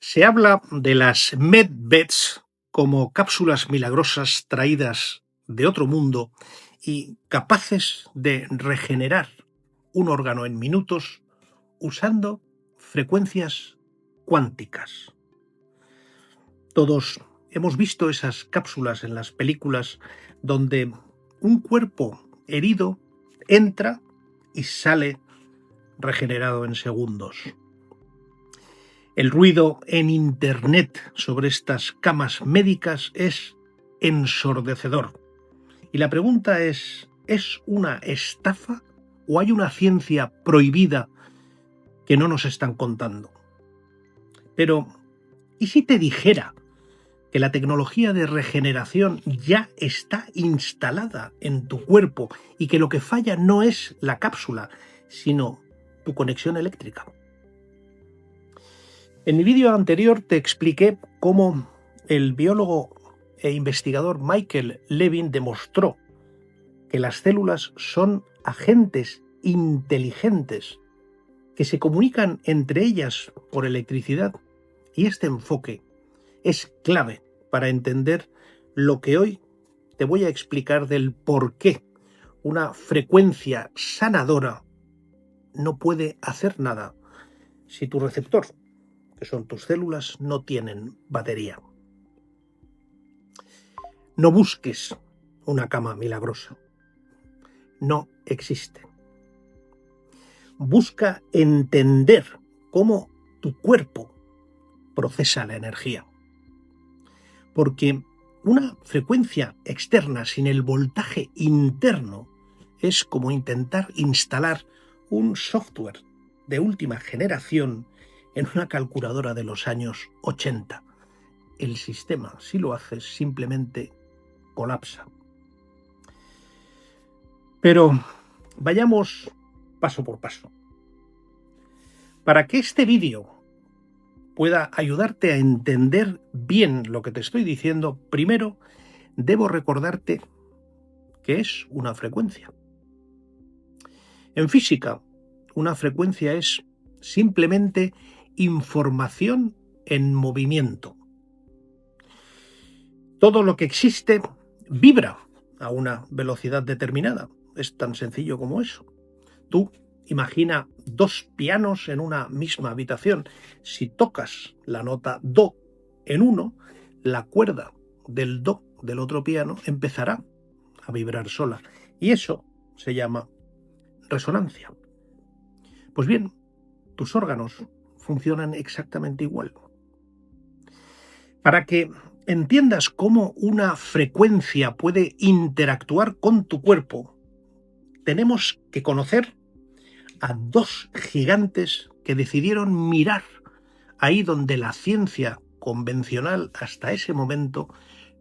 Se habla de las medbeds como cápsulas milagrosas traídas de otro mundo y capaces de regenerar un órgano en minutos usando frecuencias cuánticas. Todos hemos visto esas cápsulas en las películas donde un cuerpo herido entra y sale regenerado en segundos. El ruido en Internet sobre estas camas médicas es ensordecedor. Y la pregunta ¿es una estafa o hay una ciencia prohibida que no nos están contando? Pero, ¿y si te dijera que la tecnología de regeneración ya está instalada en tu cuerpo y que lo que falla no es la cápsula, sino tu conexión eléctrica? En mi vídeo anterior te expliqué cómo el biólogo e investigador Michael Levin demostró que las células son agentes inteligentes que se comunican entre ellas por electricidad, y este enfoque es clave para entender lo que hoy te voy a explicar del por qué una frecuencia sanadora no puede hacer nada si tu receptor, que son tus células, no tienen batería. No busques una cama milagrosa. No existe. Busca entender cómo tu cuerpo procesa la energía. Porque una frecuencia externa sin el voltaje interno es como intentar instalar un software de última generación en una calculadora de los años 80. El sistema, si lo haces, simplemente colapsa. Pero vayamos paso por paso. Para que este vídeo pueda ayudarte a entender bien lo que te estoy diciendo, primero debo recordarte que es una frecuencia. En física, una frecuencia es simplemente información en movimiento. Todo lo que existe vibra a una velocidad determinada. Es tan sencillo como eso. Tú imagina dos pianos en una misma habitación. Si tocas la nota do en uno, la cuerda del do del otro piano empezará a vibrar sola. Y eso se llama resonancia. Pues bien, tus órganos funcionan exactamente igual. Para que entiendas cómo una frecuencia puede interactuar con tu cuerpo, tenemos que conocer a dos gigantes que decidieron mirar ahí donde la ciencia convencional hasta ese momento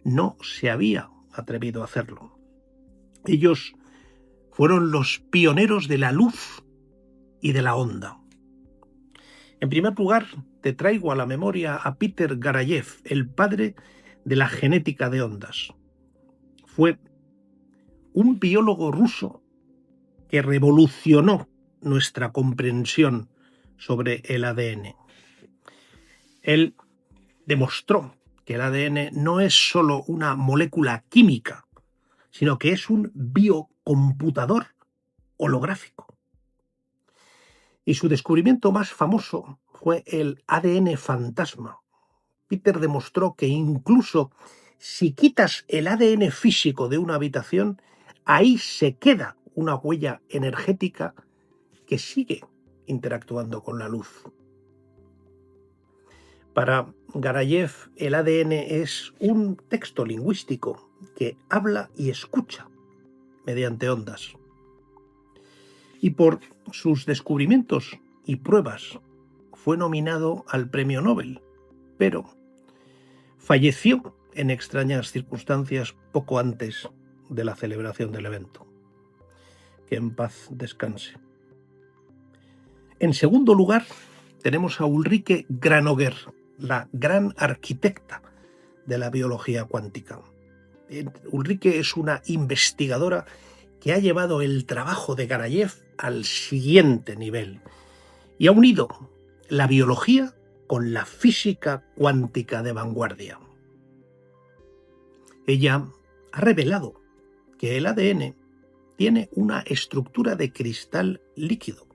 no se había atrevido a hacerlo. Ellos fueron los pioneros de la luz y de la onda. En primer lugar, te traigo a la memoria a Peter Garayev, el padre de la genética de ondas. Fue un biólogo ruso que revolucionó nuestra comprensión sobre el ADN. Él demostró que el ADN no es solo una molécula química, sino que es un biocomputador holográfico. Y su descubrimiento más famoso fue el ADN fantasma. Peter demostró que incluso si quitas el ADN físico de una habitación, ahí se queda una huella energética que sigue interactuando con la luz. Para Garayev, el ADN es un texto lingüístico que habla y escucha mediante ondas. Y por sus descubrimientos y pruebas fue nominado al Premio Nobel, pero falleció en extrañas circunstancias poco antes de la celebración del evento. Que en paz descanse. En segundo lugar, tenemos a Ulrike Granoger, la gran arquitecta de la biología cuántica. Ulrike es una investigadora que ha llevado el trabajo de Garayev al siguiente nivel y ha unido la biología con la física cuántica de vanguardia. Ella ha revelado que el ADN tiene una estructura de cristal líquido.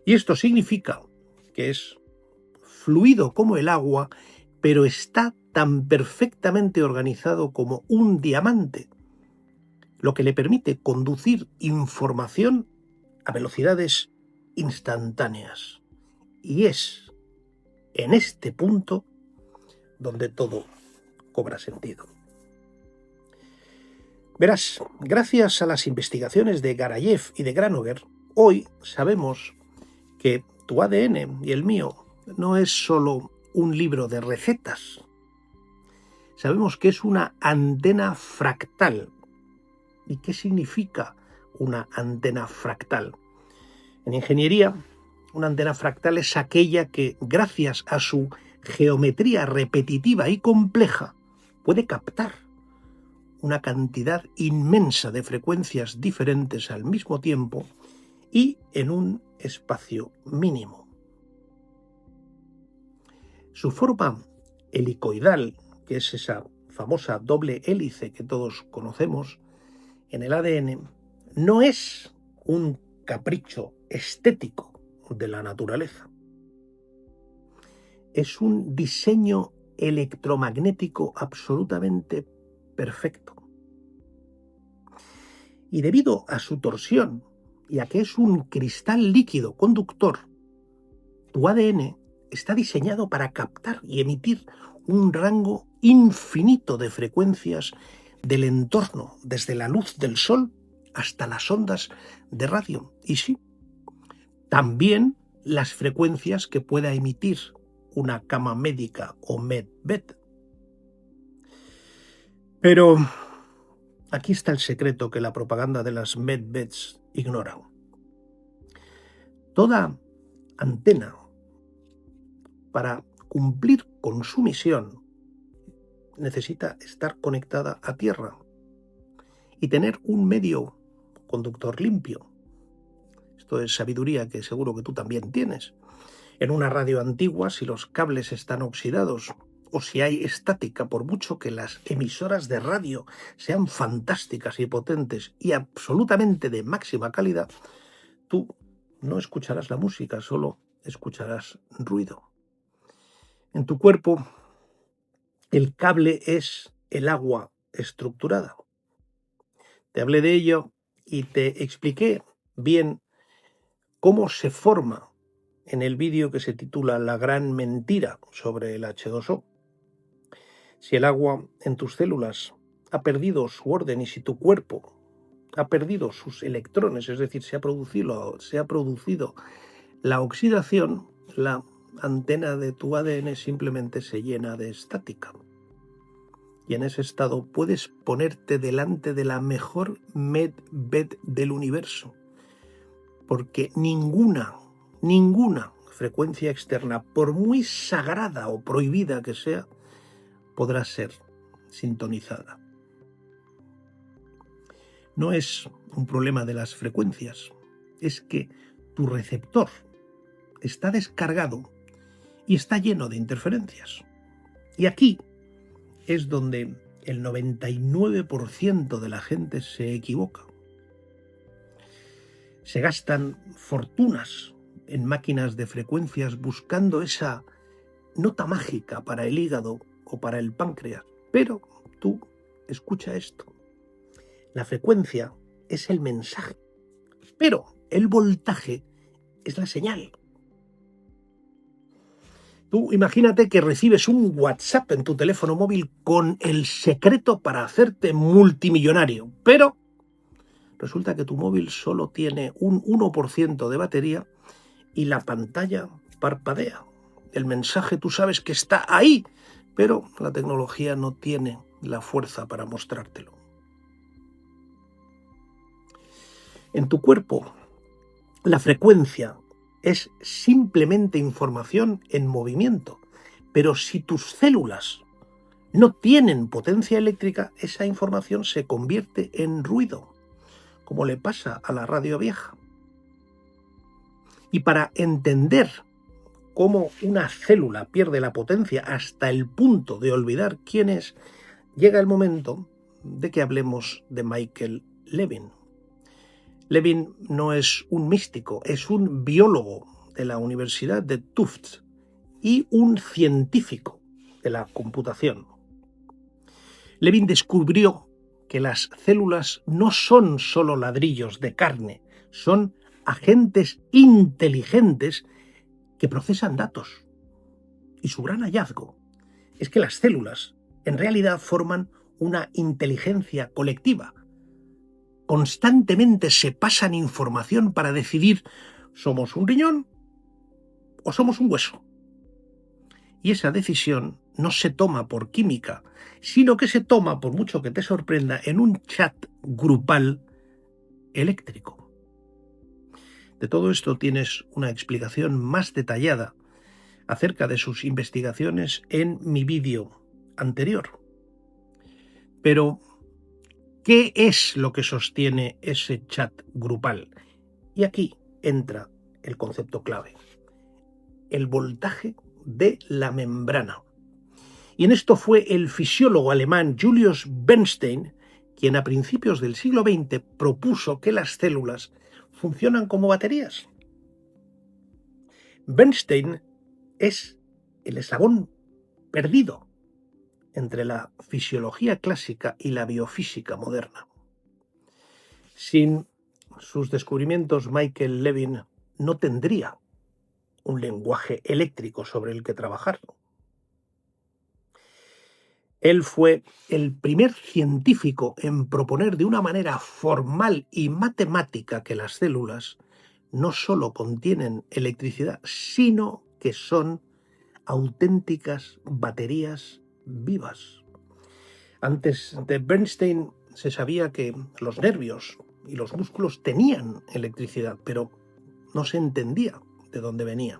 Y esto significa que es fluido como el agua, pero está tan perfectamente organizado como un diamante, lo que le permite conducir información a velocidades instantáneas. Y es en este punto donde todo cobra sentido. Verás, gracias a las investigaciones de Garayev y de Granoger, hoy sabemos que tu ADN y el mío no es solo un libro de recetas. Sabemos que es una antena fractal. ¿Y qué significa una antena fractal? En ingeniería, una antena fractal es aquella que, gracias a su geometría repetitiva y compleja, puede captar una cantidad inmensa de frecuencias diferentes al mismo tiempo y en un espacio mínimo. Su forma helicoidal, que es esa famosa doble hélice que todos conocemos en el ADN, no es un capricho estético de la naturaleza. Es un diseño electromagnético absolutamente perfecto. Y debido a su torsión y a que es un cristal líquido conductor, tu ADN está diseñado para captar y emitir un rango infinito de frecuencias del entorno, desde la luz del sol hasta las ondas de radio. Y sí, también las frecuencias que pueda emitir una cama médica o medbed. Pero aquí está el secreto que la propaganda de las medbeds ignora. Toda antena, para cumplir con su misión, necesita estar conectada a tierra y tener un medio conductor limpio. Esto es sabiduría que seguro que tú también tienes. En una radio antigua, si los cables están oxidados o si hay estática, por mucho que las emisoras de radio sean fantásticas y potentes y absolutamente de máxima calidad, tú no escucharás la música, solo escucharás ruido. En tu cuerpo, el cable es el agua estructurada. Te hablé de ello y te expliqué bien cómo se forma en el vídeo que se titula La gran mentira sobre el H2O. Si el agua en tus células ha perdido su orden y si tu cuerpo ha perdido sus electrones, es decir, se ha producido la oxidación, la antena de tu ADN simplemente se llena de estática. Y en ese estado puedes ponerte delante de la mejor medbed del universo, porque ninguna frecuencia externa, por muy sagrada o prohibida que sea, podrá ser sintonizada. No es un problema de las frecuencias, es que tu receptor está descargado y está lleno de interferencias. Y aquí es donde el 99% de la gente se equivoca. Se gastan fortunas en máquinas de frecuencias buscando esa nota mágica para el hígado o para el páncreas. Pero tú escucha esto. La frecuencia es el mensaje, pero el voltaje es la señal. Tú imagínate que recibes un WhatsApp en tu teléfono móvil con el secreto para hacerte multimillonario, pero resulta que tu móvil solo tiene un 1% de batería y la pantalla parpadea. El mensaje tú sabes que está ahí, pero la tecnología no tiene la fuerza para mostrártelo. En tu cuerpo, la frecuencia es simplemente información en movimiento, pero si tus células no tienen potencia eléctrica, esa información se convierte en ruido, como le pasa a la radio vieja. Y para entender cómo una célula pierde la potencia hasta el punto de olvidar quién es, llega el momento de que hablemos de Michael Levin. Levin no es un místico, es un biólogo de la Universidad de Tufts y un científico de la computación. Levin descubrió que las células no son solo ladrillos de carne, son agentes inteligentes que procesan datos. Y su gran hallazgo es que las células en realidad forman una inteligencia colectiva. Constantemente se pasan información para decidir ¿somos un riñón o somos un hueso? Y esa decisión no se toma por química, sino que se toma, por mucho que te sorprenda, en un chat grupal eléctrico. De todo esto tienes una explicación más detallada acerca de sus investigaciones en mi vídeo anterior. Pero, ¿qué es lo que sostiene ese chat grupal? Y aquí entra el concepto clave: el voltaje de la membrana. Y en esto fue el fisiólogo alemán Julius Bernstein quien a principios del siglo XX propuso que las células funcionan como baterías. Bernstein es el eslabón perdido entre la fisiología clásica y la biofísica moderna. Sin sus descubrimientos, Michael Levin no tendría un lenguaje eléctrico sobre el que trabajar. Él fue el primer científico en proponer de una manera formal y matemática que las células no solo contienen electricidad, sino que son auténticas baterías vivas. Antes de Bernstein se sabía que los nervios y los músculos tenían electricidad, pero no se entendía de dónde venía.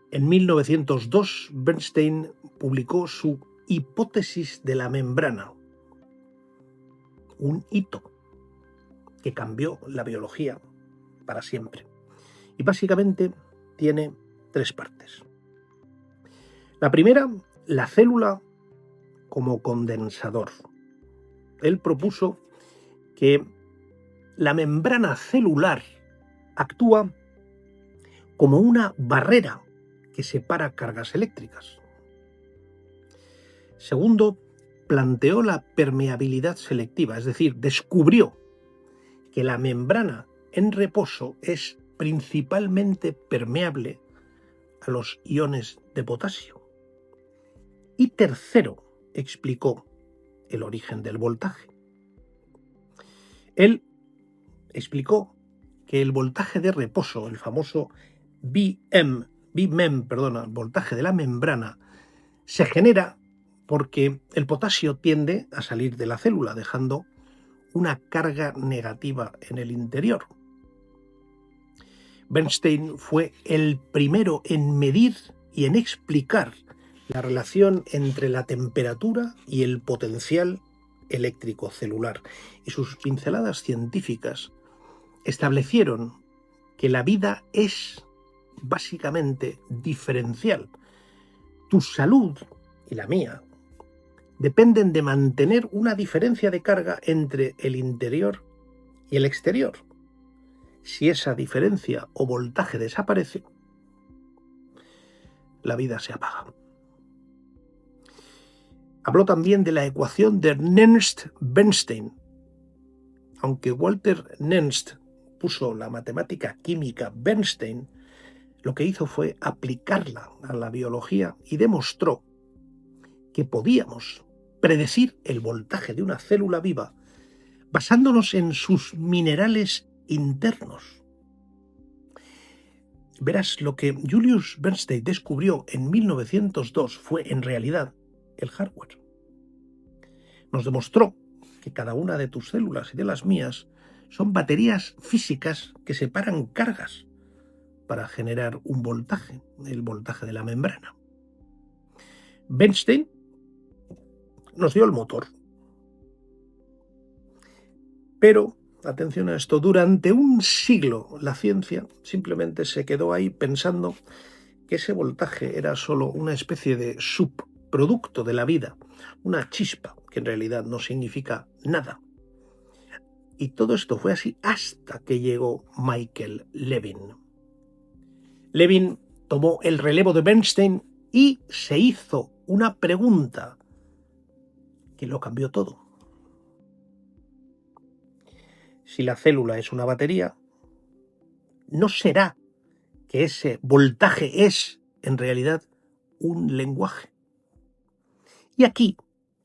En 1902, Bernstein publicó su hipótesis de la membrana, un hito que cambió la biología para siempre. Y básicamente tiene tres partes. La primera, la célula como condensador. Él propuso que la membrana celular actúa como una barrera que separa cargas eléctricas. Segundo, planteó la permeabilidad selectiva, es decir, descubrió que la membrana en reposo es principalmente permeable a los iones de potasio. Y tercero, explicó el origen del voltaje. Él explicó que el voltaje de reposo, el famoso voltaje de la membrana, se genera porque el potasio tiende a salir de la célula, dejando una carga negativa en el interior. Bernstein fue el primero en medir y en explicar la relación entre la temperatura y el potencial eléctrico celular, y sus pinceladas científicas establecieron que la vida es básicamente diferencial. Tu salud y la mía dependen de mantener una diferencia de carga entre el interior y el exterior. Si esa diferencia o voltaje desaparece, la vida se apaga. Habló también de la ecuación de Nernst-Bernstein. Aunque Walter Nernst puso la matemática química Bernstein, lo que hizo fue aplicarla a la biología y demostró que podíamos predecir el voltaje de una célula viva basándonos en sus minerales internos. Verás, lo que Julius Bernstein descubrió en 1902 fue en realidad el hardware. Nos demostró que cada una de tus células y de las mías son baterías físicas que separan cargas para generar un voltaje, el voltaje de la membrana. Bernstein nos dio el motor, pero atención a esto, durante un siglo la ciencia simplemente se quedó ahí pensando que ese voltaje era solo una especie de subproducto de la vida, una chispa, que en realidad no significa nada. Y todo esto fue así hasta que llegó Michael Levin. Levin tomó el relevo de Bernstein y se hizo una pregunta que lo cambió todo. Si la célula es una batería, ¿no será que ese voltaje es, en realidad, un lenguaje? Y aquí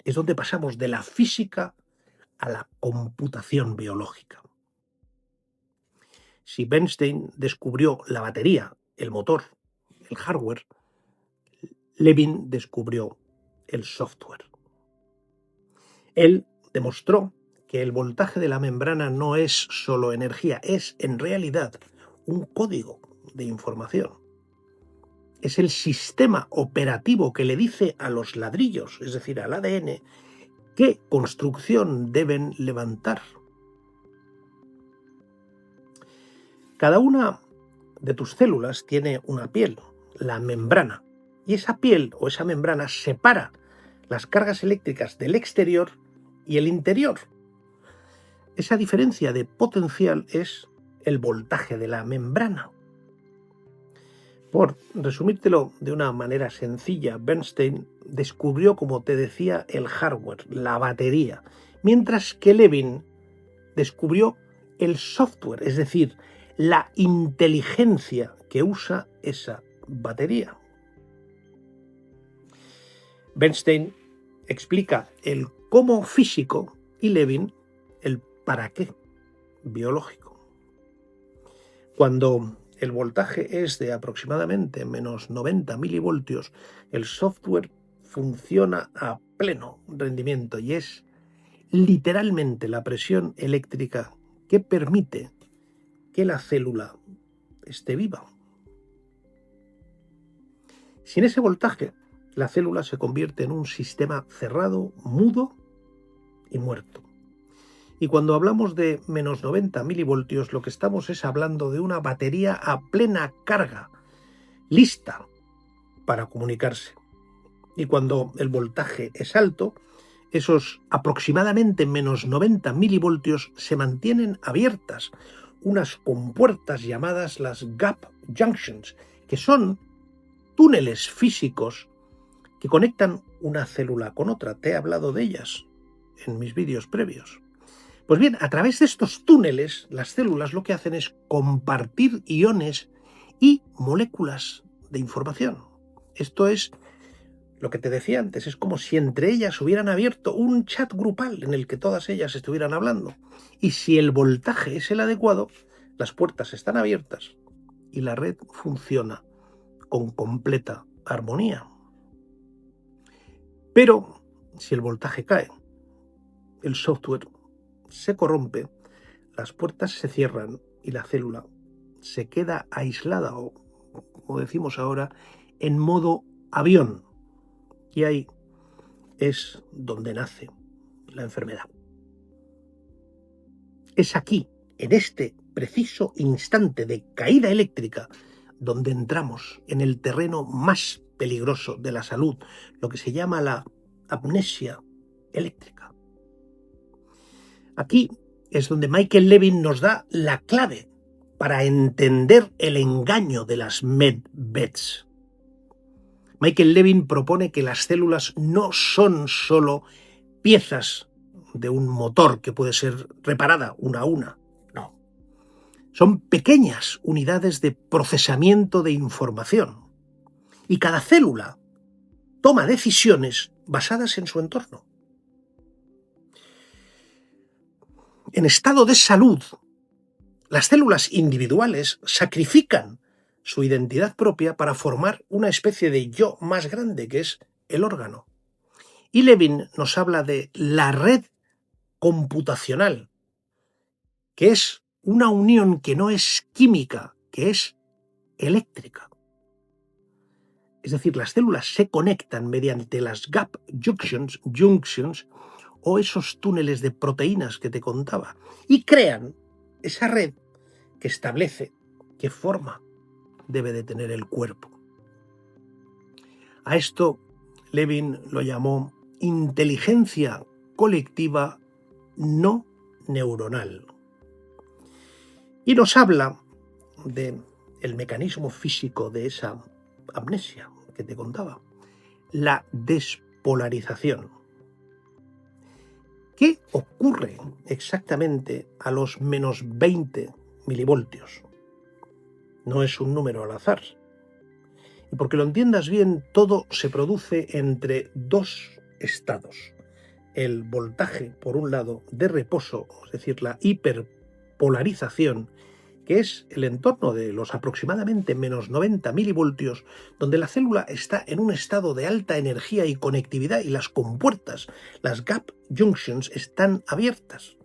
es donde pasamos de la física a la computación biológica. Si Bernstein descubrió la batería, el motor, el hardware, Levin descubrió el software. Él demostró que el voltaje de la membrana no es solo energía, es en realidad un código de información. Es el sistema operativo que le dice a los ladrillos, es decir, al ADN, qué construcción deben levantar. Cada una de tus células tiene una piel, la membrana, y esa piel o esa membrana separa las cargas eléctricas del exterior y el interior. Esa diferencia de potencial es el voltaje de la membrana. Por resumírtelo de una manera sencilla, Bernstein descubrió, como te decía, el hardware, la batería, mientras que Levin descubrió el software, es decir, la inteligencia que usa esa batería. Bernstein explica el cómo físico y Levin el para qué biológico. Cuando el voltaje es de aproximadamente menos 90 milivoltios, el software funciona a pleno rendimiento y es literalmente la presión eléctrica que permite que la célula esté viva. Sin ese voltaje, la célula se convierte en un sistema cerrado, mudo y muerto. Y cuando hablamos de menos 90 milivoltios, lo que estamos es hablando de una batería a plena carga, lista para comunicarse. Y cuando el voltaje es alto, esos aproximadamente menos 90 milivoltios se mantienen abiertas, unas compuertas llamadas las gap junctions, que son túneles físicos que conectan una célula con otra. Te he hablado de ellas en mis vídeos previos. Pues bien, a través de estos túneles, las células lo que hacen es compartir iones y moléculas de información. Esto es lo que te decía antes, es como si entre ellas hubieran abierto un chat grupal en el que todas ellas estuvieran hablando. Y si el voltaje es el adecuado, las puertas están abiertas y la red funciona con completa armonía. Pero si el voltaje cae, el software se corrompe, las puertas se cierran y la célula se queda aislada o, como decimos ahora, en modo avión. Y ahí es donde nace la enfermedad. Es aquí, en este preciso instante de caída eléctrica, donde entramos en el terreno más peligroso de la salud, lo que se llama la amnesia eléctrica. Aquí es donde Michael Levin nos da la clave para entender el engaño de las medbeds. Michael Levin propone que las células no son solo piezas de un motor que puede ser reparada una a una, no. Son pequeñas unidades de procesamiento de información y cada célula toma decisiones basadas en su entorno. En estado de salud, las células individuales sacrifican su identidad propia para formar una especie de yo más grande, que es el órgano. Y Levin nos habla de la red computacional, que es una unión que no es química, que es eléctrica. Es decir, las células se conectan mediante las gap junctions o esos túneles de proteínas que te contaba y crean esa red que establece qué forma debe de tener el cuerpo. A esto Levin lo llamó inteligencia colectiva no neuronal. Y nos habla del mecanismo físico de esa amnesia que te contaba, la despolarización. ¿Qué ocurre exactamente a los menos 20 milivoltios? No es un número al azar. Y porque lo entiendas bien, todo se produce entre dos estados. El voltaje, por un lado, de reposo, es decir, la hiperpolarización, que es el entorno de los aproximadamente menos 90 milivoltios, donde la célula está en un estado de alta energía y conectividad y las compuertas, las gap junctions, están abiertas.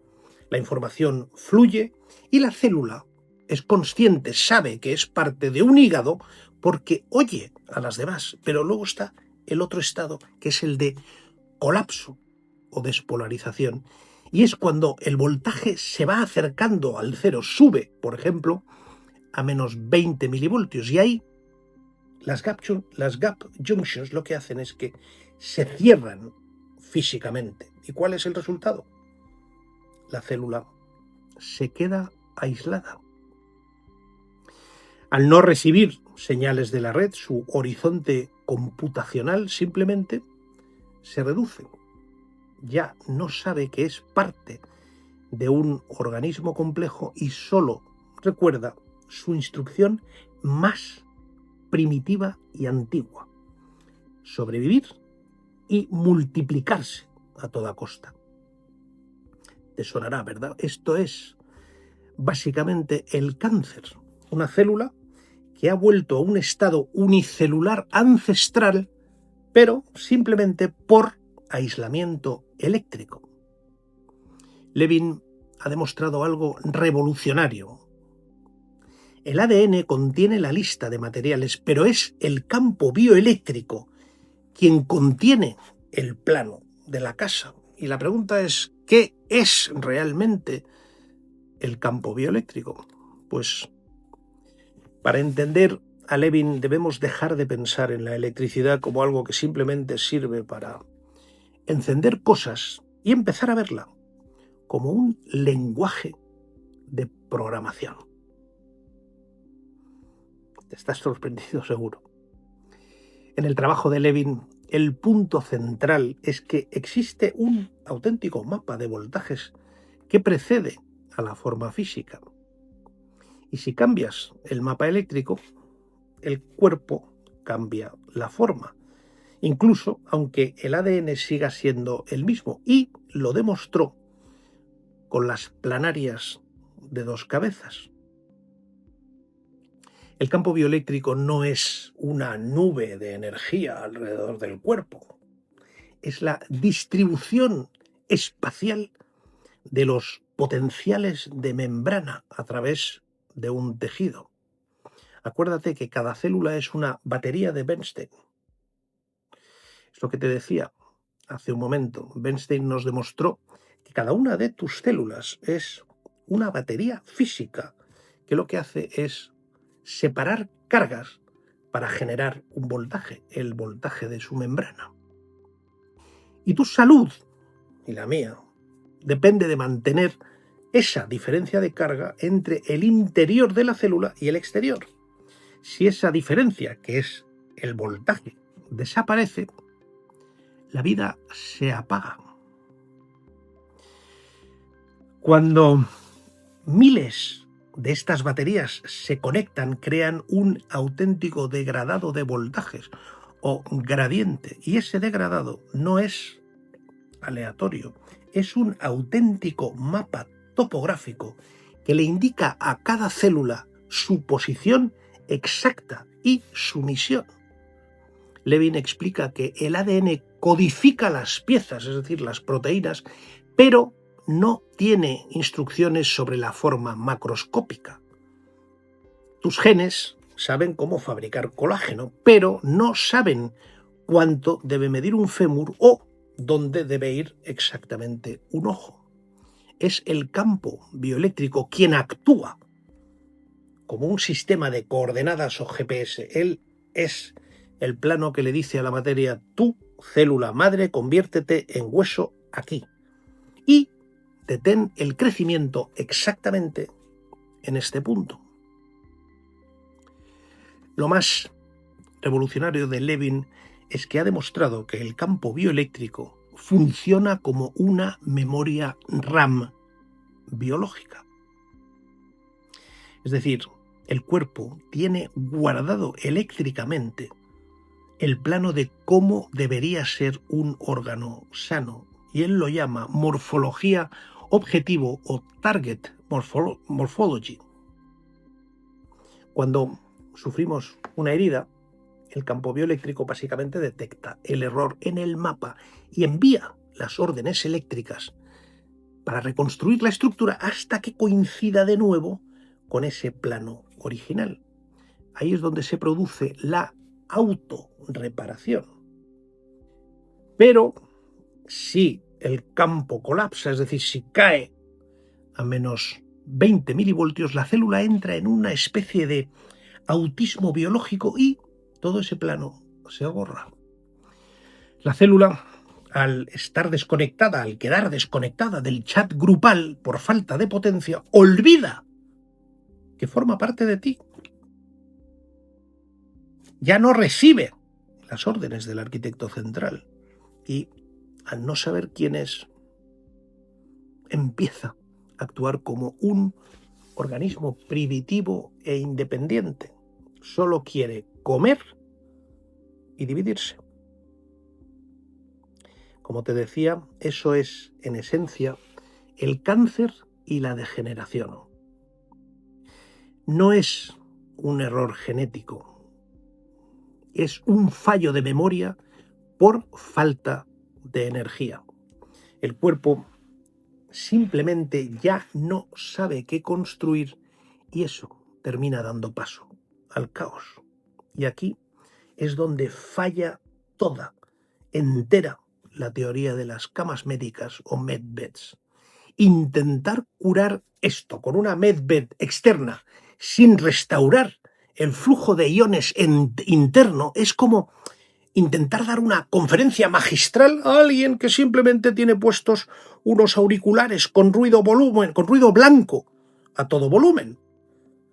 La información fluye y la célula es consciente, sabe que es parte de un hígado porque oye a las demás, pero luego está el otro estado, que es el de colapso o despolarización. Y es cuando el voltaje se va acercando al cero, sube, por ejemplo, a menos 20 milivoltios. Y ahí las gap junctions lo que hacen es que se cierran físicamente. ¿Y cuál es el resultado? La célula se queda aislada. Al no recibir señales de la red, su horizonte computacional simplemente se reduce. Ya no sabe que es parte de un organismo complejo y solo recuerda su instrucción más primitiva y antigua: sobrevivir y multiplicarse a toda costa. Te sonará, ¿verdad? Esto es básicamente el cáncer, una célula que ha vuelto a un estado unicelular ancestral, pero simplemente por aislamiento eléctrico. Levin ha demostrado algo revolucionario. El ADN contiene la lista de materiales, pero es el campo bioeléctrico quien contiene el plano de la casa. Y la pregunta es, ¿qué es realmente el campo bioeléctrico? Pues para entender a Levin debemos dejar de pensar en la electricidad como algo que simplemente sirve para encender cosas y empezar a verla como un lenguaje de programación. Te estás sorprendido seguro. En el trabajo de Levin, el punto central es que existe un auténtico mapa de voltajes que precede a la forma física. Y si cambias el mapa eléctrico, el cuerpo cambia la forma, incluso aunque el ADN siga siendo el mismo, y lo demostró con las planarias de 2 cabezas. El campo bioeléctrico no es una nube de energía alrededor del cuerpo, es la distribución espacial de los potenciales de membrana a través de un tejido. Acuérdate que cada célula es una batería de Bernstein. Es lo que te decía hace un momento. Bernstein nos demostró que cada una de tus células es una batería física que lo que hace es separar cargas para generar un voltaje, el voltaje de su membrana. Y tu salud, y la mía, depende de mantener esa diferencia de carga entre el interior de la célula y el exterior. Si esa diferencia, que es el voltaje, desaparece, la vida se apaga. Cuando miles de estas baterías se conectan, crean un auténtico degradado de voltajes o gradiente, y ese degradado no es aleatorio, es un auténtico mapa topográfico que le indica a cada célula su posición exacta y su misión. Levin explica que el ADN codifica las piezas, es decir, las proteínas, pero no tiene instrucciones sobre la forma macroscópica. Tus genes saben cómo fabricar colágeno, pero no saben cuánto debe medir un fémur o dónde debe ir exactamente un ojo. Es el campo bioeléctrico quien actúa como un sistema de coordenadas o GPS. Él es el plano que le dice a la materia: tú, célula madre, conviértete en hueso aquí. Y detén el crecimiento exactamente en este punto. Lo más revolucionario de Levin es que ha demostrado que el campo bioeléctrico funciona como una memoria RAM biológica. Es decir, el cuerpo tiene guardado eléctricamente el plano de cómo debería ser un órgano sano, y él lo llama morfología objetivo o target morphology. Cuando sufrimos una herida, el campo bioeléctrico básicamente detecta el error en el mapa y envía las órdenes eléctricas para reconstruir la estructura hasta que coincida de nuevo con ese plano original. Ahí es donde se produce la autorreparación. Pero si el campo colapsa, es decir, si cae a menos 20 milivoltios, la célula entra en una especie de autismo biológico y todo ese plano se borra. La célula, al estar desconectada, al quedar desconectada del chat grupal por falta de potencia, olvida que forma parte de ti. Ya no recibe las órdenes del arquitecto central y, al no saber quién es, empieza a actuar como un organismo primitivo e independiente. Solo quiere comer y dividirse. Como te decía, eso es, en esencia, el cáncer y la degeneración. No es un error genético, es un fallo de memoria por falta de energía. El cuerpo simplemente ya no sabe qué construir y eso termina dando paso al caos. Y aquí es donde falla toda, entera, la teoría de las camas médicas o medbeds. Intentar curar esto con una medbed externa sin restaurar el flujo de iones interno es como intentar dar una conferencia magistral a alguien que simplemente tiene puestos unos auriculares con ruido blanco a todo volumen.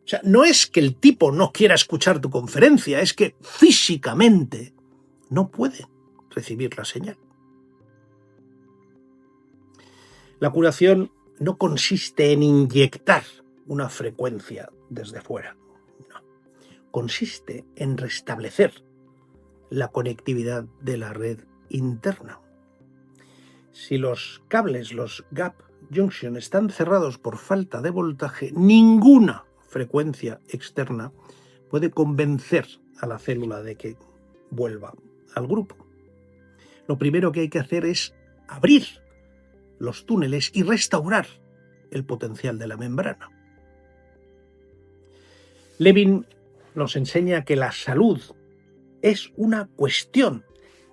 O sea, no es que el tipo no quiera escuchar tu conferencia, es que físicamente no puede recibir la señal. La curación no consiste en inyectar una frecuencia desde fuera, no. Consiste en restablecer la conectividad de la red interna. Si los cables, los gap junction, están cerrados por falta de voltaje, ninguna frecuencia externa puede convencer a la célula de que vuelva al grupo. Lo primero que hay que hacer es abrir los túneles y restaurar el potencial de la membrana. Levin nos enseña que la salud es una cuestión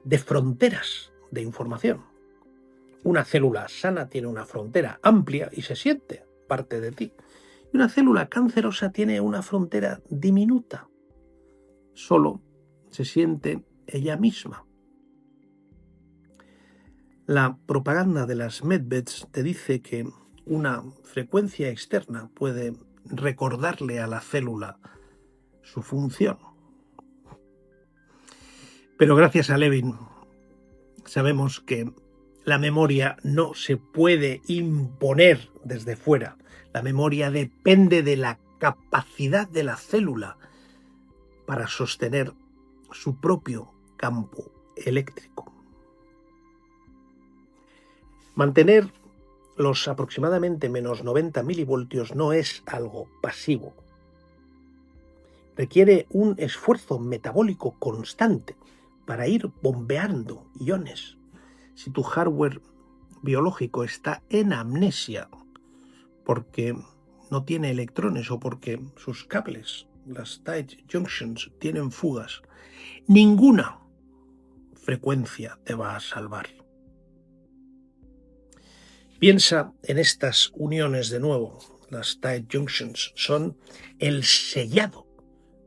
de fronteras de información. Una célula sana tiene una frontera amplia y se siente parte de ti. Y una célula cancerosa tiene una frontera diminuta. Solo se siente ella misma. La propaganda de las medbeds te dice que una frecuencia externa puede recordarle a la célula su función. Pero gracias a Levin sabemos que la memoria no se puede imponer desde fuera. La memoria depende de la capacidad de la célula para sostener su propio campo eléctrico. Mantener los aproximadamente menos 90 milivoltios no es algo pasivo. Requiere un esfuerzo metabólico constante para ir bombeando iones. Si tu hardware biológico está en amnesia porque no tiene electrones o porque sus cables, las tight junctions, tienen fugas, ninguna frecuencia te va a salvar. Piensa en estas uniones de nuevo. Las tight junctions son el sellado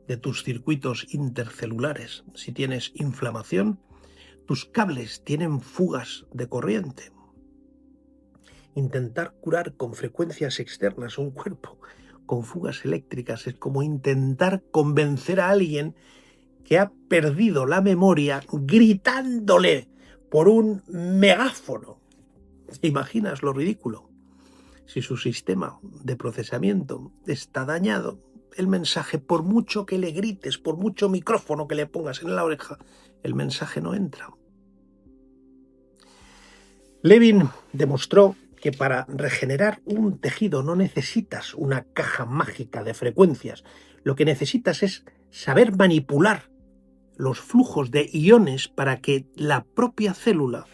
de tus circuitos intercelulares. Si tienes inflamación, tus cables tienen fugas de corriente. Intentar curar con frecuencias externas un cuerpo con fugas eléctricas es como intentar convencer a alguien que ha perdido la memoria gritándole por un megáfono. ¿Te imaginas lo ridículo? Si su sistema de procesamiento está dañado, el mensaje, por mucho que le grites, por mucho micrófono que le pongas en la oreja, el mensaje no entra. Levin demostró que para regenerar un tejido no necesitas una caja mágica de frecuencias. Lo que necesitas es saber manipular los flujos de iones para que la propia célula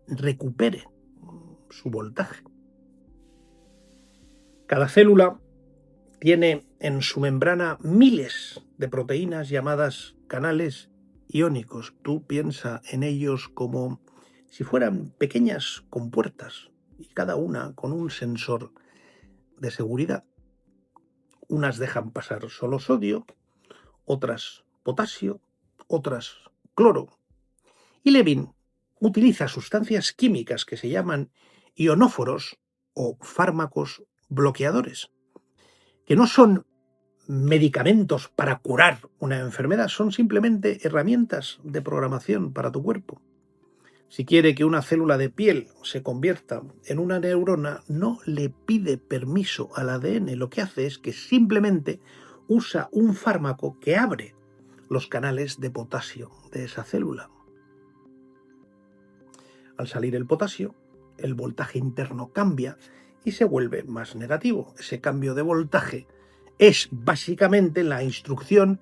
recupere su voltaje. Cada célula tiene en su membrana miles de proteínas llamadas canales iónicos. Tú piensa en ellos como si fueran pequeñas compuertas y cada una con un sensor de seguridad. Unas dejan pasar solo sodio, otras potasio, otras cloro. Y Levin utiliza sustancias químicas que se llaman ionóforos o fármacos bloqueadores, que no son medicamentos para curar una enfermedad, son simplemente herramientas de programación para tu cuerpo. Si quiere que una célula de piel se convierta en una neurona, no le pide permiso al ADN, lo que hace es que simplemente usa un fármaco que abre los canales de potasio de esa célula. Al salir el potasio, el voltaje interno cambia y se vuelve más negativo. Ese cambio de voltaje es básicamente la instrucción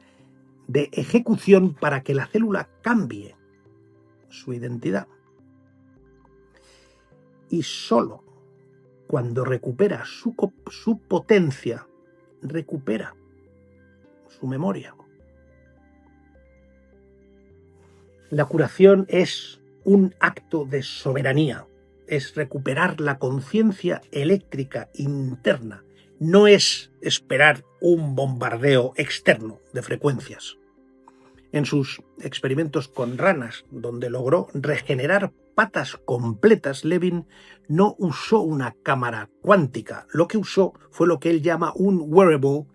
de ejecución para que la célula cambie su identidad. Y solo cuando recupera su potencia, recupera su memoria. La curación es un acto de soberanía, es recuperar la conciencia eléctrica interna, no es esperar un bombardeo externo de frecuencias. En sus experimentos con ranas, donde logró regenerar patas completas, Levin no usó una cámara cuántica, lo que usó fue lo que él llama un wearable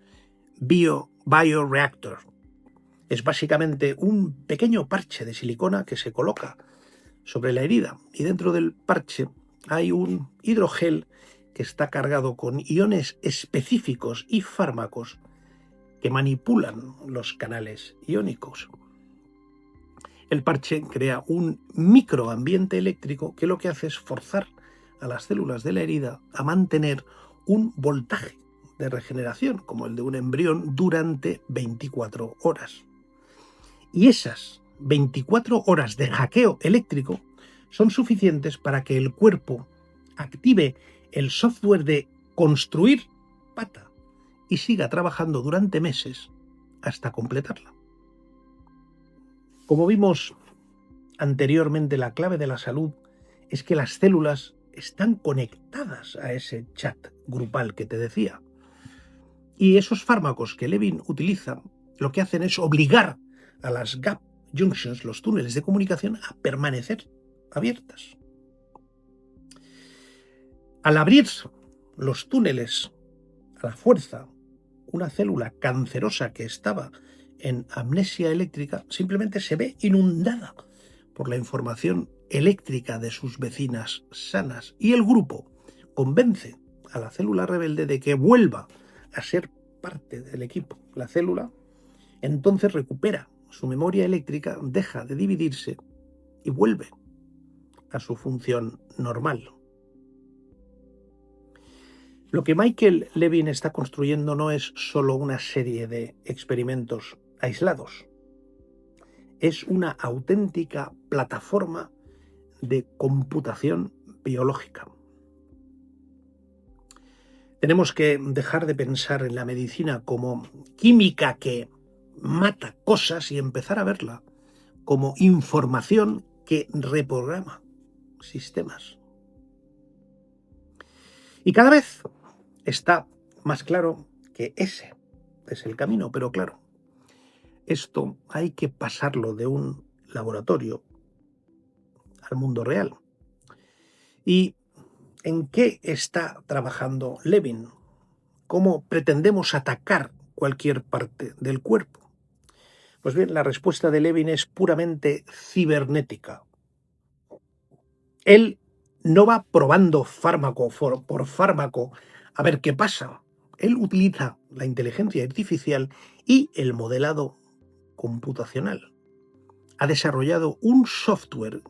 bioreactor. Es básicamente un pequeño parche de silicona que se coloca sobre la herida y dentro del parche hay un hidrogel que está cargado con iones específicos y fármacos que manipulan los canales iónicos. El parche crea un microambiente eléctrico que lo que hace es forzar a las células de la herida a mantener un voltaje de regeneración, como el de un embrión, durante 24 horas. Y esas 24 horas de hackeo eléctrico son suficientes para que el cuerpo active el software de construir pata y siga trabajando durante meses hasta completarla. Como vimos anteriormente, la clave de la salud es que las células están conectadas a ese chat grupal que te decía. Y esos fármacos que Levin utiliza lo que hacen es obligar a las gap junctions, los túneles de comunicación, a permanecer abiertas. Al abrir los túneles a la fuerza, una célula cancerosa que estaba en amnesia eléctrica simplemente se ve inundada por la información eléctrica de sus vecinas sanas y el grupo convence a la célula rebelde de que vuelva a ser parte del equipo. La célula entonces recupera su memoria eléctrica, deja de dividirse y vuelve a su función normal. Lo que Michael Levin está construyendo no es solo una serie de experimentos aislados, es una auténtica plataforma de computación biológica. Tenemos que dejar de pensar en la medicina como química que mata cosas y empezar a verla como información que reprograma sistemas. Y cada vez está más claro que ese es el camino, pero claro, esto hay que pasarlo de un laboratorio al mundo real. ¿Y en qué está trabajando Levin? ¿Cómo pretendemos atacar cualquier parte del cuerpo? Pues bien, la respuesta de Levin es puramente cibernética. Él no va probando fármaco por fármaco a ver qué pasa. Él utiliza la inteligencia artificial y el modelado computacional. Ha desarrollado un software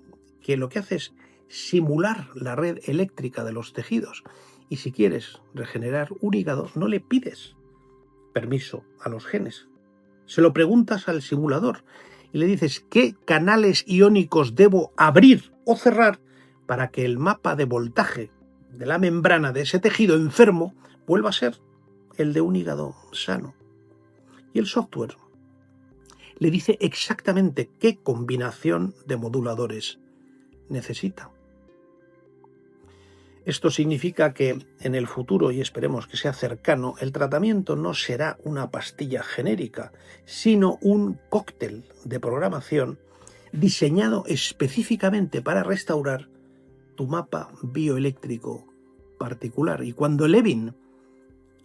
que lo que hace es simular la red eléctrica de los tejidos. Y si quieres regenerar un hígado, no le pides permiso a los genes. Se lo preguntas al simulador y le dices qué canales iónicos debo abrir o cerrar para que el mapa de voltaje de la membrana de ese tejido enfermo vuelva a ser el de un hígado sano. Y el software le dice exactamente qué combinación de moduladores necesita. Esto significa que en el futuro, y esperemos que sea cercano, el tratamiento no será una pastilla genérica, sino un cóctel de programación diseñado específicamente para restaurar tu mapa bioeléctrico particular. Y cuando Levin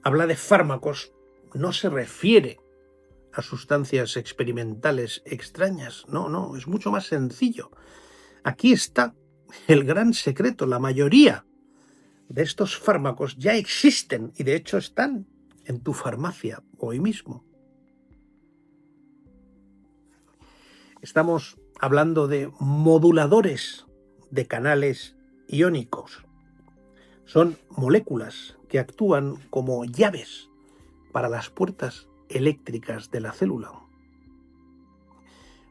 habla de fármacos, no se refiere a sustancias experimentales extrañas. No, es mucho más sencillo. Aquí está el gran secreto. La mayoría de estos fármacos ya existen y de hecho están en tu farmacia hoy mismo. Estamos hablando de moduladores de canales iónicos. Son moléculas que actúan como llaves para las puertas eléctricas de la célula.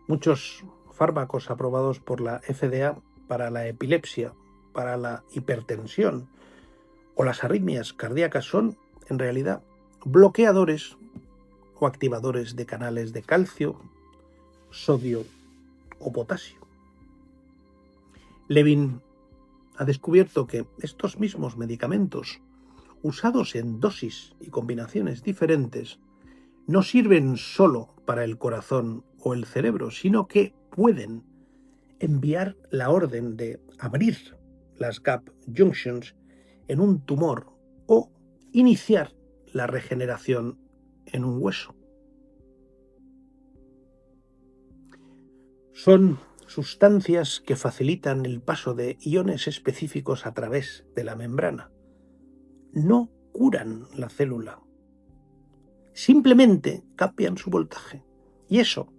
Muchos fármacos aprobados por la FDA para la epilepsia, para la hipertensión o las arritmias cardíacas son, en realidad, bloqueadores o activadores de canales de calcio, sodio o potasio. Levin ha descubierto que estos mismos medicamentos, usados en dosis y combinaciones diferentes, no sirven solo para el corazón o el cerebro, sino que pueden enviar la orden de abrir las gap junctions en un tumor o iniciar la regeneración en un hueso. Son sustancias que facilitan el paso de iones específicos a través de la membrana. No curan la célula, simplemente cambian su voltaje. Y eso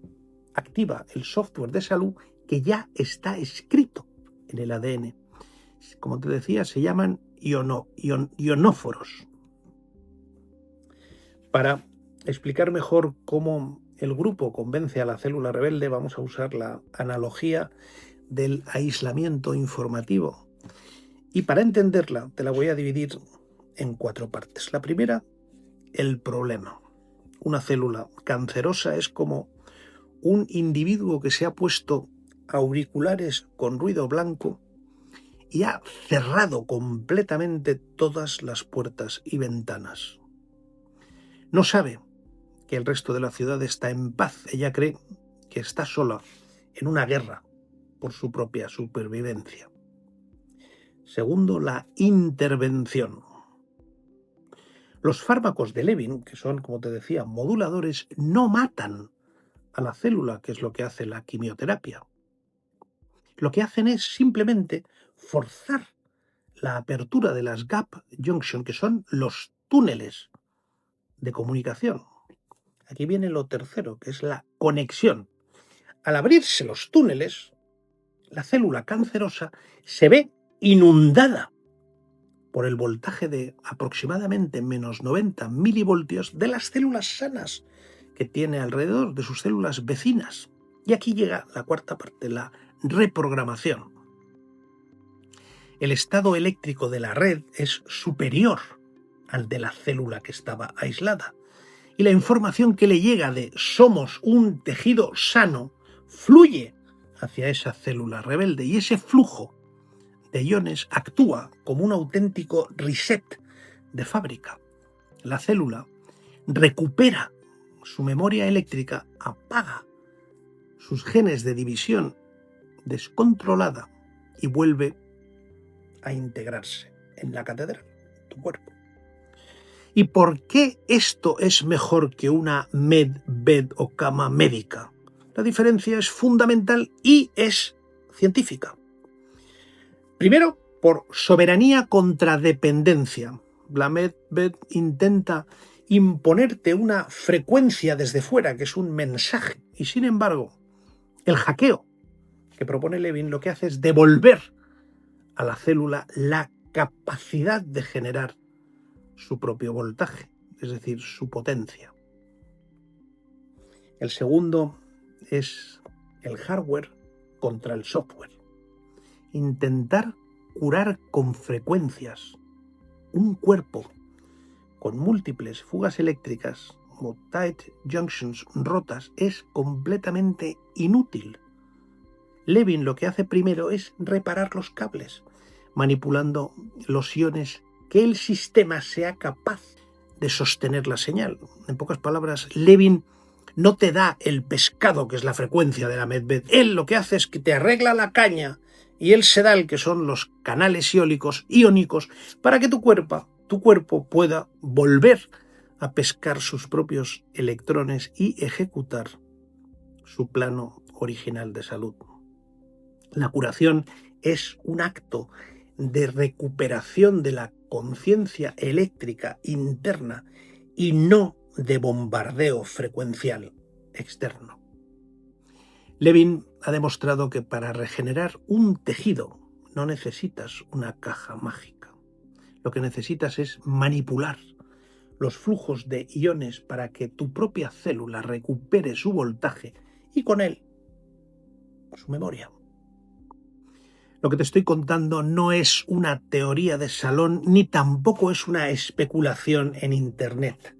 activa el software de salud que ya está escrito en el ADN. Como te decía, se llaman ionóforos. Para explicar mejor cómo el grupo convence a la célula rebelde, vamos a usar la analogía del aislamiento informativo. Y para entenderla, te la voy a dividir en 4 partes. La primera, el problema. Una célula cancerosa es como un individuo que se ha puesto auriculares con ruido blanco y ha cerrado completamente todas las puertas y ventanas. No sabe que el resto de la ciudad está en paz. Ella cree que está sola en una guerra por su propia supervivencia. Segundo, la intervención. Los fármacos de Levin, que son, como te decía, moduladores, no matan a la célula, que es lo que hace la quimioterapia. Lo que hacen es simplemente forzar la apertura de las gap junction, que son los túneles de comunicación. Aquí viene lo tercero, que es la conexión. Al abrirse los túneles, la célula cancerosa se ve inundada por el voltaje de aproximadamente menos 90 milivoltios de las células sanas que tiene alrededor de sus células vecinas. Y aquí llega la cuarta parte, la reprogramación. El estado eléctrico de la red es superior al de la célula que estaba aislada. Y la información que le llega de somos un tejido sano fluye hacia esa célula rebelde. Y ese flujo de iones actúa como un auténtico reset de fábrica. La célula recupera su memoria eléctrica, apaga sus genes de división descontrolada y vuelve a integrarse en la catedral, tu cuerpo. ¿Y por qué esto es mejor que una medbed o cama médica? La diferencia es fundamental y es científica. Primero, por soberanía contra dependencia. La medbed intenta imponerte una frecuencia desde fuera, que es un mensaje, y sin embargo, el hackeo que propone Levin lo que hace es devolver a la célula la capacidad de generar su propio voltaje, es decir, su potencia. El segundo es el hardware contra el software. Intentar curar con frecuencias un cuerpo con múltiples fugas eléctricas o tight junctions rotas es completamente inútil. Levin lo que hace primero es reparar los cables, manipulando los iones que el sistema sea capaz de sostener la señal. En pocas palabras, Levin no te da el pescado, que es la frecuencia de la medbed. Él lo que hace es que te arregla la caña y el sedal, que son los canales iónicos, para que tu cuerpo pueda volver a pescar sus propios electrones y ejecutar su plano original de salud. La curación es un acto de recuperación de la conciencia eléctrica interna y no de bombardeo frecuencial externo. Levin ha demostrado que para regenerar un tejido no necesitas una caja mágica. Lo que necesitas es manipular los flujos de iones para que tu propia célula recupere su voltaje y con él su memoria. Lo que te estoy contando no es una teoría de salón ni tampoco es una especulación en Internet.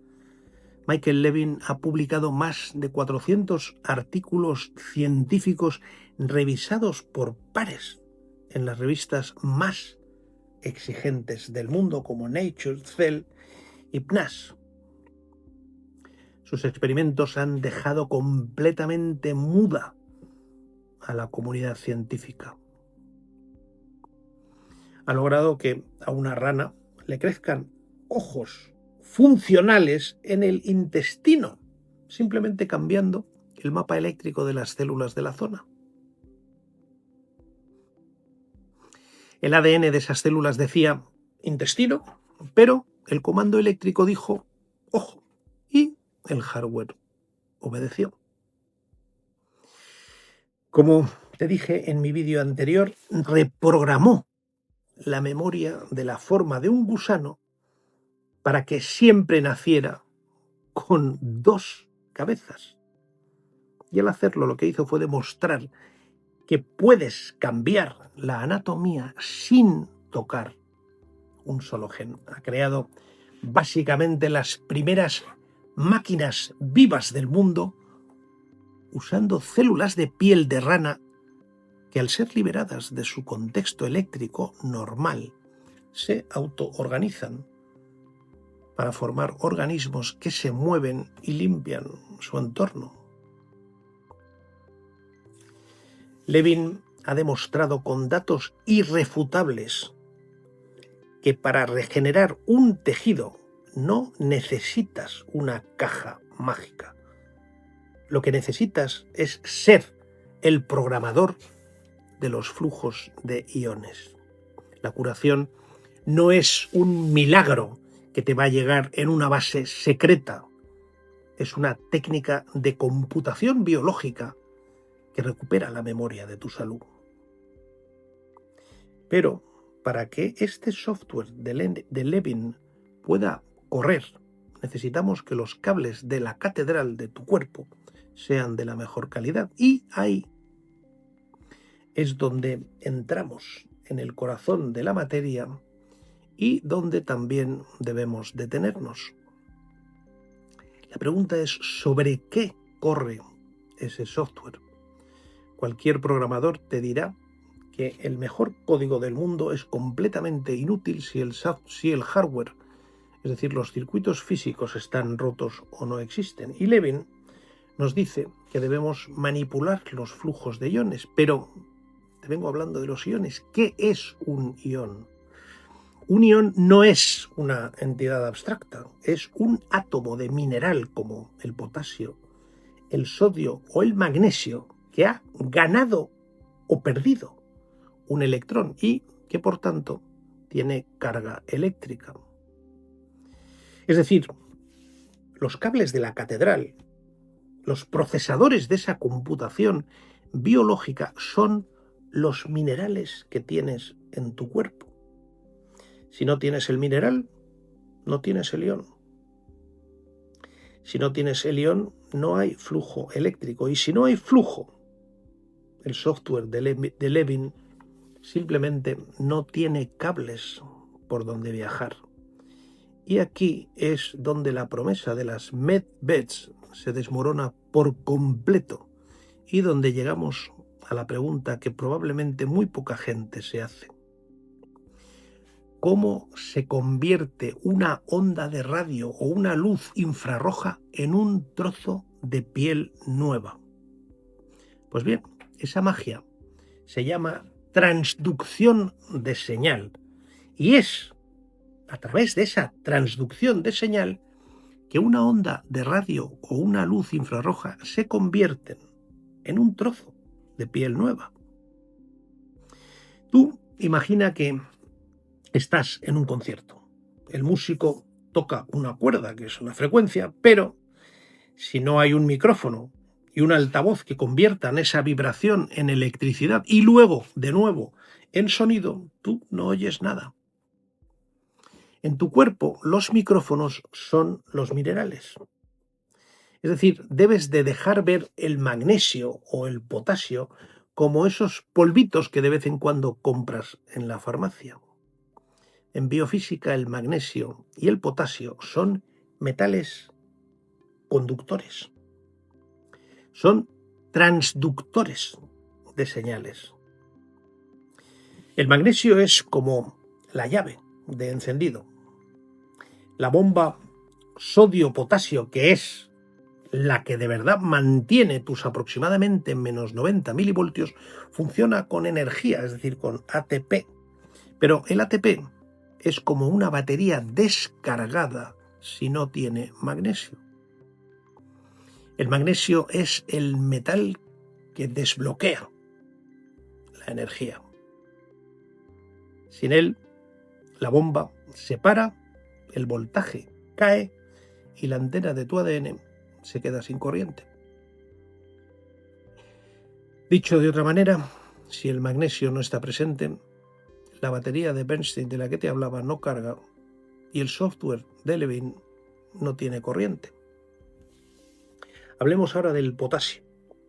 Michael Levin ha publicado más de 400 artículos científicos revisados por pares en las revistas más exigentes del mundo como Nature, Cell y PNAS. Sus experimentos han dejado completamente muda a la comunidad científica. Ha logrado que a una rana le crezcan ojos funcionales en el intestino, simplemente cambiando el mapa eléctrico de las células de la zona. El ADN de esas células decía intestino, pero el comando eléctrico dijo ojo y el hardware obedeció. Como te dije en mi vídeo anterior, reprogramó la memoria de la forma de un gusano para que siempre naciera con dos cabezas. Y al hacerlo lo que hizo fue demostrar que puedes cambiar la anatomía sin tocar un solo gen. Ha creado básicamente las primeras máquinas vivas del mundo usando células de piel de rana que al ser liberadas de su contexto eléctrico normal se autoorganizan para formar organismos que se mueven y limpian su entorno. Levin ha demostrado con datos irrefutables que para regenerar un tejido no necesitas una caja mágica. Lo que necesitas es ser el programador de los flujos de iones. La curación no es un milagro que te va a llegar en una base secreta. Es una técnica de computación biológica que recupera la memoria de tu salud. Pero para que este software de Levin pueda correr, necesitamos que los cables de la catedral de tu cuerpo sean de la mejor calidad. Y ahí es donde entramos en el corazón de la materia y donde también debemos detenernos. La pregunta es ¿sobre qué corre ese software? Cualquier programador te dirá que el mejor código del mundo es completamente inútil si el hardware, es decir, los circuitos físicos, están rotos o no existen. Y Levin nos dice que debemos manipular los flujos de iones, pero te vengo hablando de los iones. ¿Qué es un ion? Un ion no es una entidad abstracta, es un átomo de mineral como el potasio, el sodio o el magnesio que ha ganado o perdido un electrón y que por tanto tiene carga eléctrica. Es decir, los cables de la catedral, los procesadores de esa computación biológica son los minerales que tienes en tu cuerpo. Si no tienes el mineral, no tienes el ion. Si no tienes el ion, no hay flujo eléctrico. Y si no hay flujo, el software de Levin simplemente no tiene cables por donde viajar. Y aquí es donde la promesa de las medbeds se desmorona por completo y donde llegamos a la pregunta que probablemente muy poca gente se hace. ¿Cómo se convierte una onda de radio o una luz infrarroja en un trozo de piel nueva? Pues bien, esa magia se llama transducción de señal y es a través de esa transducción de señal que una onda de radio o una luz infrarroja se convierten en un trozo de piel nueva. Tú imagina que estás en un concierto. El músico toca una cuerda, que es una frecuencia, pero si no hay un micrófono y un altavoz que conviertan esa vibración en electricidad y luego, de nuevo, en sonido, tú no oyes nada. En tu cuerpo, los micrófonos son los minerales. Es decir, debes de dejar ver el magnesio o el potasio como esos polvitos que de vez en cuando compras en la farmacia. En biofísica, el magnesio y el potasio son metales conductores. Son transductores de señales. El magnesio es como la llave de encendido. La bomba sodio-potasio, que es la que de verdad mantiene tus aproximadamente menos 90 milivoltios, funciona con energía, es decir, con ATP. Pero el ATP es como una batería descargada si no tiene magnesio. El magnesio es el metal que desbloquea la energía. Sin él, la bomba se para, el voltaje cae y la antena de tu ADN se queda sin corriente. Dicho de otra manera, si el magnesio no está presente, la batería de Bernstein de la que te hablaba no carga y el software de Levin no tiene corriente. Hablemos ahora del potasio.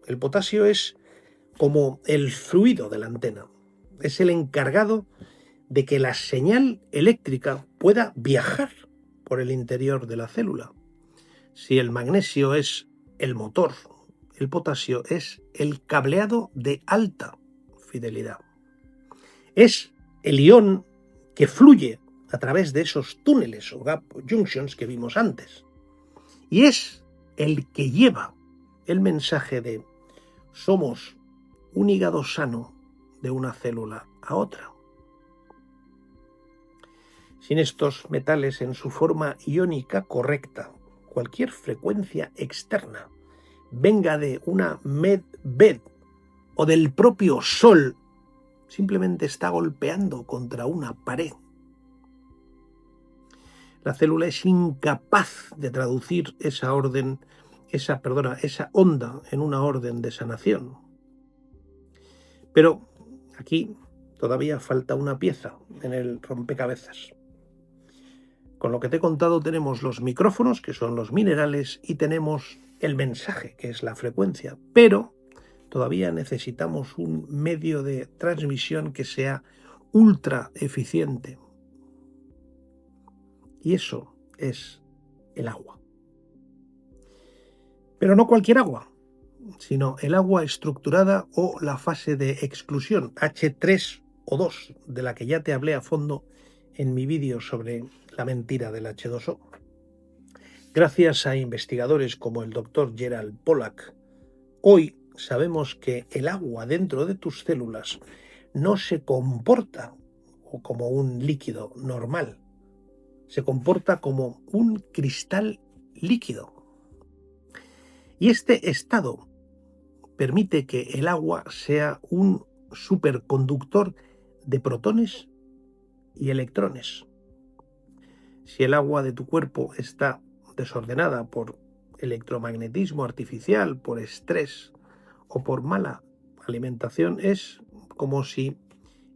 El potasio es como el fluido de la antena. Es el encargado de que la señal eléctrica pueda viajar por el interior de la célula. Si el magnesio es el motor, el potasio es el cableado de alta fidelidad. Es el ion que fluye a través de esos túneles o gap junctions que vimos antes. Y es el que lleva el mensaje de somos un hígado sano de una célula a otra. Sin estos metales en su forma iónica correcta, cualquier frecuencia externa, venga de una medbed o del propio Sol, simplemente está golpeando contra una pared. La célula es incapaz de traducir esa onda en una orden de sanación. Pero aquí todavía falta una pieza en el rompecabezas. Con lo que te he contado tenemos los micrófonos, que son los minerales, y tenemos el mensaje, que es la frecuencia. Pero todavía necesitamos un medio de transmisión que sea ultra eficiente. Y eso es el agua. Pero no cualquier agua. sino el agua estructurada o la fase de exclusión, H3O2, de la que ya te hablé a fondo en mi vídeo sobre la mentira del H2O. Gracias a investigadores como el Dr. Gerald Pollack, hoy sabemos que el agua dentro de tus células no se comporta como un líquido normal, se comporta como un cristal líquido. Y este estado permite que el agua sea un superconductor de protones y electrones. Si el agua de tu cuerpo está desordenada por electromagnetismo artificial, por estrés o por mala alimentación, es como si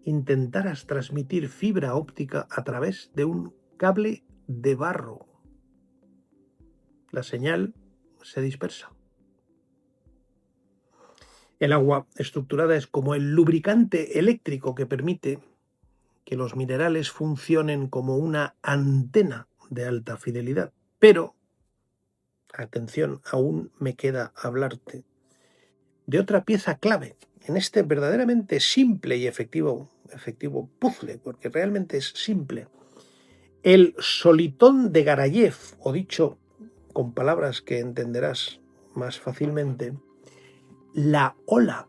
intentaras transmitir fibra óptica a través de un cable de barro. La señal se dispersa. El agua estructurada es como el lubricante eléctrico que permite que los minerales funcionen como una antena de alta fidelidad. Pero, atención, aún me queda hablarte de otra pieza clave en este verdaderamente simple y efectivo puzzle, porque realmente es simple. El solitón de Garayev, o dicho con palabras que entenderás más fácilmente, la ola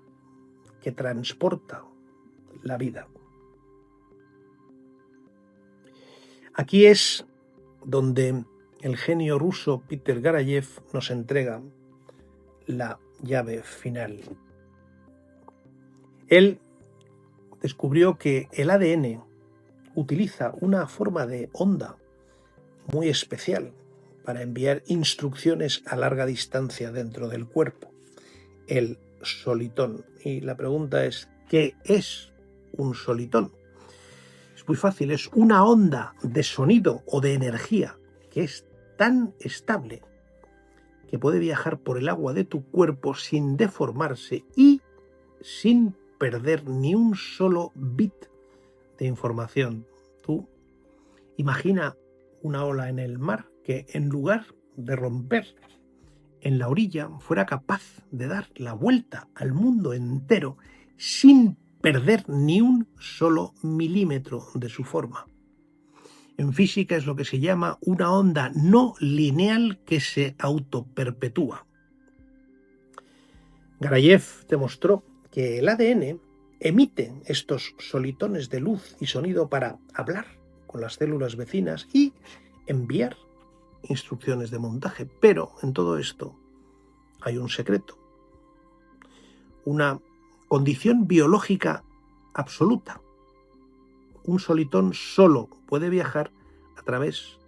que transporta la vida. Aquí es donde el genio ruso Peter Garayev nos entrega la llave final. Él descubrió que el ADN utiliza una forma de onda muy especial para enviar instrucciones a larga distancia dentro del cuerpo, el solitón. Y la pregunta es, ¿qué es un solitón? Es muy fácil, es una onda de sonido o de energía que es tan estable que puede viajar por el agua de tu cuerpo sin deformarse y sin perder ni un solo bit de información. Tú imagina una ola en el mar que en lugar de romper en la orilla fuera capaz de dar la vuelta al mundo entero sin perder ni un solo milímetro de su forma. En física es lo que se llama una onda no lineal que se autoperpetúa. Garayev demostró que el ADN emite estos solitones de luz y sonido para hablar con las células vecinas y enviar instrucciones de montaje. Pero en todo esto hay un secreto, una condición biológica absoluta. Un solitón solo puede viajar a través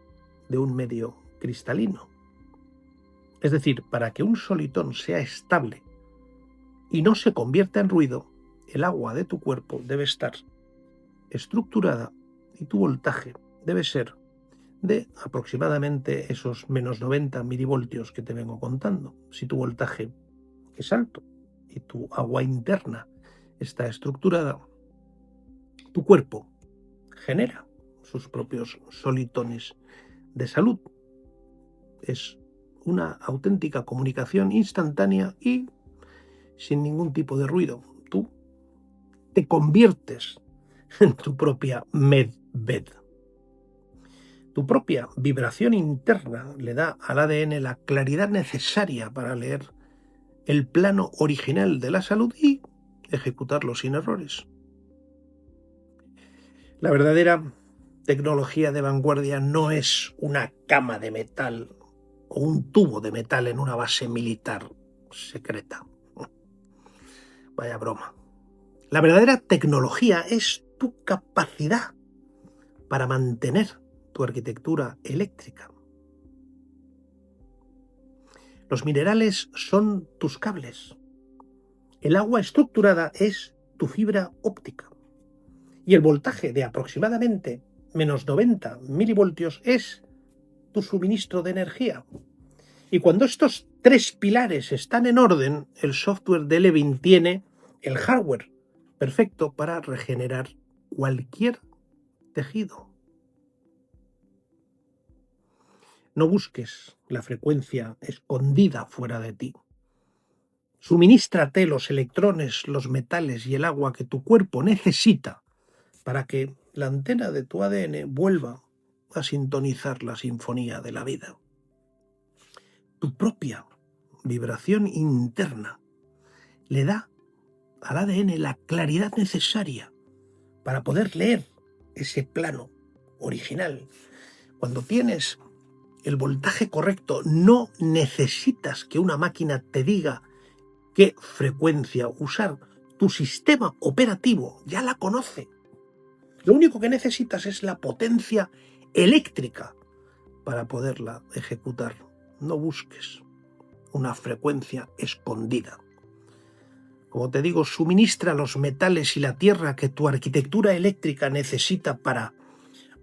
de un medio cristalino. Es decir, para que un solitón sea estable y no se convierta en ruido, el agua de tu cuerpo debe estar estructurada y tu voltaje debe ser de aproximadamente esos menos 90 milivoltios que te vengo contando. Si tu voltaje es alto y tu agua interna está estructurada, tu cuerpo genera sus propios solitones de salud. Es una auténtica comunicación instantánea y sin ningún tipo de ruido. Tú te conviertes en tu propia medved. Tu propia vibración interna le da al ADN la claridad necesaria para leer el plano original de la salud y ejecutarlo sin errores. La verdadera tecnología de vanguardia no es una cama de metal o un tubo de metal en una base militar secreta. Vaya broma. La verdadera tecnología es tu capacidad para mantener tu arquitectura eléctrica. Los minerales son tus cables. El agua estructurada es tu fibra óptica. Y el voltaje de aproximadamente menos 90 milivoltios es tu suministro de energía. Y cuando estos tres pilares están en orden, el software de Levin tiene el hardware perfecto para regenerar cualquier tejido. No busques la frecuencia escondida fuera de ti. Suminístrate los electrones, los metales y el agua que tu cuerpo necesita para que la antena de tu ADN vuelva a sintonizar la sinfonía de la vida. Tu propia vibración interna le da al ADN la claridad necesaria para poder leer ese plano original. Cuando tienes el voltaje correcto, no necesitas que una máquina te diga qué frecuencia usar. Tu sistema operativo ya la conoce. Lo único que necesitas es la potencia eléctrica para poderla ejecutar. No busques una frecuencia escondida. Como te digo, suministra los metales y la tierra que tu arquitectura eléctrica necesita para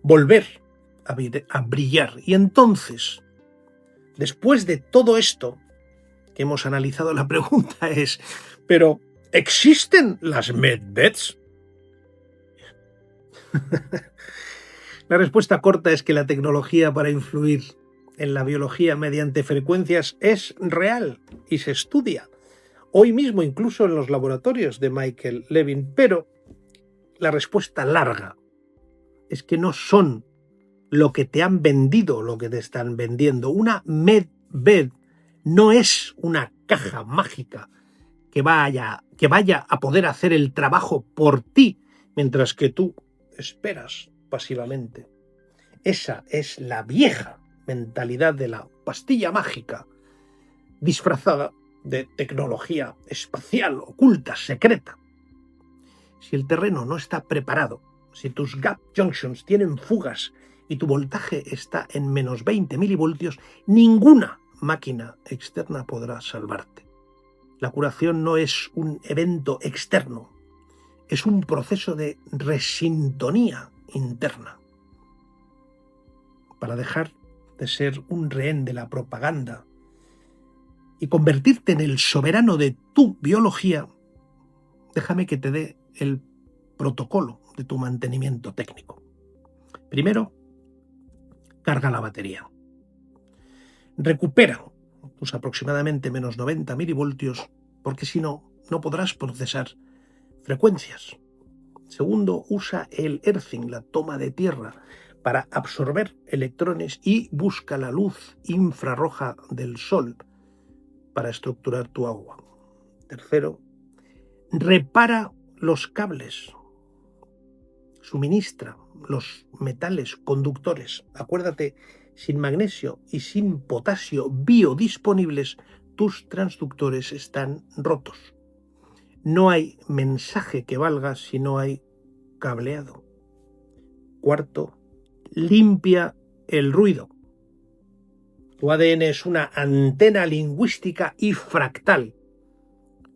volver a brillar. Y entonces, después de todo esto que hemos analizado, la pregunta es, ¿pero existen las medbeds? La respuesta corta es que la tecnología para influir en la biología mediante frecuencias es real y se estudia. Hoy mismo incluso en los laboratorios de Michael Levin, pero la respuesta larga es que no son lo que te han vendido, lo que te están vendiendo. Una medbed no es una caja mágica que vaya a poder hacer el trabajo por ti mientras que tú esperas pasivamente. Esa es la vieja mentalidad de la pastilla mágica disfrazada de tecnología espacial, oculta, secreta. Si el terreno no está preparado, si tus gap junctions tienen fugas y tu voltaje está en menos 20 milivoltios, ninguna máquina externa podrá salvarte. La curación no es un evento externo, es un proceso de resintonía interna. Para dejar de ser un rehén de la propaganda y convertirte en el soberano de tu biología, déjame que te dé el protocolo de tu mantenimiento técnico. Primero, carga la batería. Recupera tus aproximadamente menos 90 milivoltios, porque si no, no podrás procesar frecuencias. Segundo, usa el earthing, la toma de tierra, para absorber electrones y busca la luz infrarroja del sol para estructurar tu agua. Tercero, repara los cables, suministra los metales conductores. Acuérdate, sin magnesio y sin potasio biodisponibles, tus transductores están rotos. No hay mensaje que valga si no hay cableado. Cuarto, limpia el ruido. Tu ADN es una antena lingüística y fractal.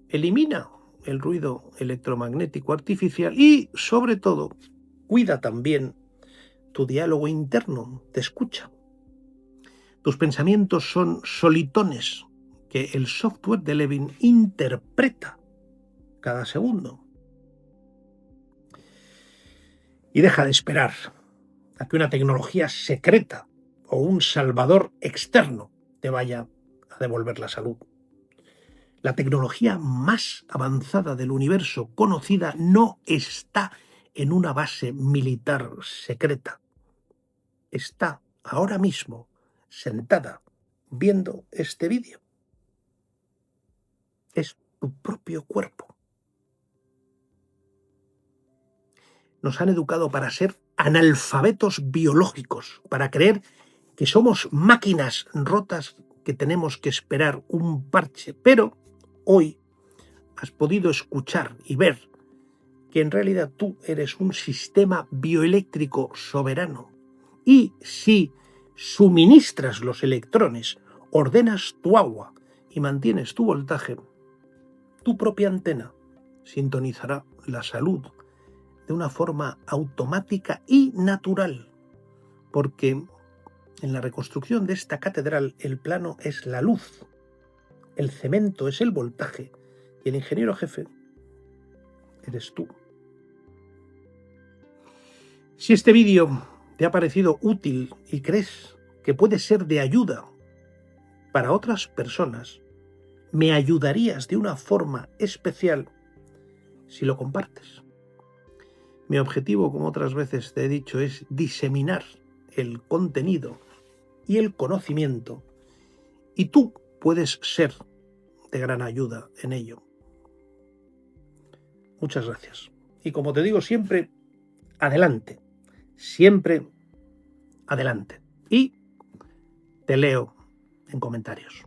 Elimina el ruido electromagnético artificial y, sobre todo, cuida también tu diálogo interno. Te escucha. Tus pensamientos son solitones que el software de Levin interpreta cada segundo. Y deja de esperar a que una tecnología secreta o un salvador externo te vaya a devolver la salud. La tecnología más avanzada del universo conocida no está en una base militar secreta. Está ahora mismo sentada viendo este vídeo. Es tu propio cuerpo. Nos han educado para ser analfabetos biológicos, para creer que somos máquinas rotas que tenemos que esperar un parche. Pero hoy has podido escuchar y ver que en realidad tú eres un sistema bioeléctrico soberano. Y si suministras los electrones, ordenas tu agua y mantienes tu voltaje, tu propia antena sintonizará la salud de una forma automática y natural, porque en la reconstrucción de esta catedral el plano es la luz, el cemento es el voltaje y el ingeniero jefe eres tú. Si este vídeo te ha parecido útil y crees que puede ser de ayuda para otras personas, me ayudarías de una forma especial si lo compartes. Mi objetivo, como otras veces te he dicho, es diseminar el contenido y el conocimiento, y tú puedes ser de gran ayuda en ello. Muchas gracias. Y como te digo siempre, adelante, siempre adelante. Y te leo en comentarios.